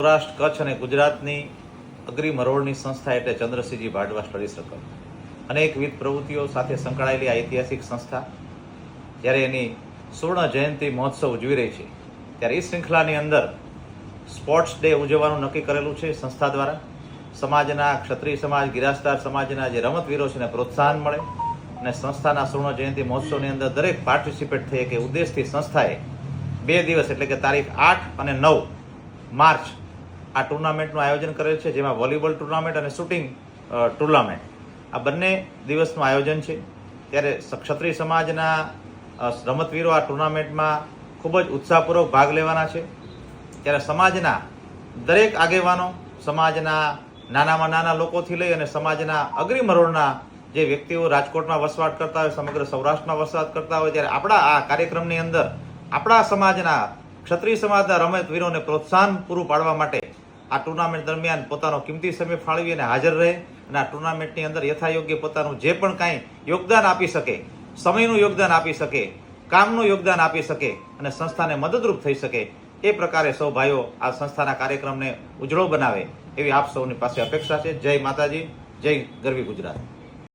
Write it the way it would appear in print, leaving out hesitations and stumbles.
સૌરાષ્ટ્ર, કચ્છ અને ગુજરાતની અગ્રી મરોડની સંસ્થા એટલે ચંદ્રસિંહજી ભાડવા સ્ટડી સર્કલ અનેકવિધ પ્રવૃત્તિઓ સાથે સંકળાયેલી આ ઐતિહાસિક સંસ્થા જ્યારે એની સુવર્ણ જયંતિ મહોત્સવ ઉજવી રહી છે ત્યારે એ શૃંખલાની અંદર સ્પોર્ટ્સ ડે ઉજવવાનું નક્કી કરેલું છે સંસ્થા દ્વારા. સમાજના ક્ષત્રિય સમાજ, ગિરાસદાર સમાજના જે રમતવીરો છે એને પ્રોત્સાહન મળે અને સંસ્થાના સુવર્ણ જયંતિ મહોત્સવની અંદર દરેક પાર્ટિસિપેટ થઈ કે ઉદ્દેશથી સંસ્થાએ 2 દિવસ એટલે કે તારીખ 8 અને 9 માર્ચ આ ટુર્નામેન્ટનું આયોજન કરેલ છે, જેમાં વોલીબોલ ટુર્નામેન્ટ અને શૂટિંગ ટુર્નામેન્ટ આ બંને દિવસનું આયોજન છે. ત્યારે ક્ષત્રિય સમાજના રમતવીરો આ ટુર્નામેન્ટમાં ખૂબ જ ઉત્સાહપૂર્વક ભાગ લેવાના છે. ત્યારે સમાજના દરેક આગેવાનો, સમાજના નાનામાં નાના લોકોથી લઈ અને સમાજના અગ્રી મરોડના જે વ્યક્તિઓ રાજકોટમાં વસવાટ કરતા હોય, સમગ્ર સૌરાષ્ટ્રમાં વસવાટ કરતા હોય, ત્યારે આપણા આ કાર્યક્રમની અંદર આપણા સમાજના ક્ષત્રિય સમાજના રમતવીરોને પ્રોત્સાહન પૂરું પાડવા માટે આ ટુર્નામેન્ટ દરમિયાન પોતાનો કિંમતી સમય ફાળવી અને હાજર રહે અને આ ટુર્નામેન્ટની અંદર યથાયોગ્ય પોતાનું જે પણ કાંઈ યોગદાન આપી શકે, સમયનું યોગદાન આપી શકે, કામનું યોગદાન આપી શકે અને સંસ્થાને મદદરૂપ થઈ શકે એ પ્રકારે સૌ ભાઈઓ આ સંસ્થાના કાર્યક્રમને ઉજળો બનાવે એવી આપ સૌની પાસે અપેક્ષા છે. જય માતાજી, જય ગરવી ગુજરાત.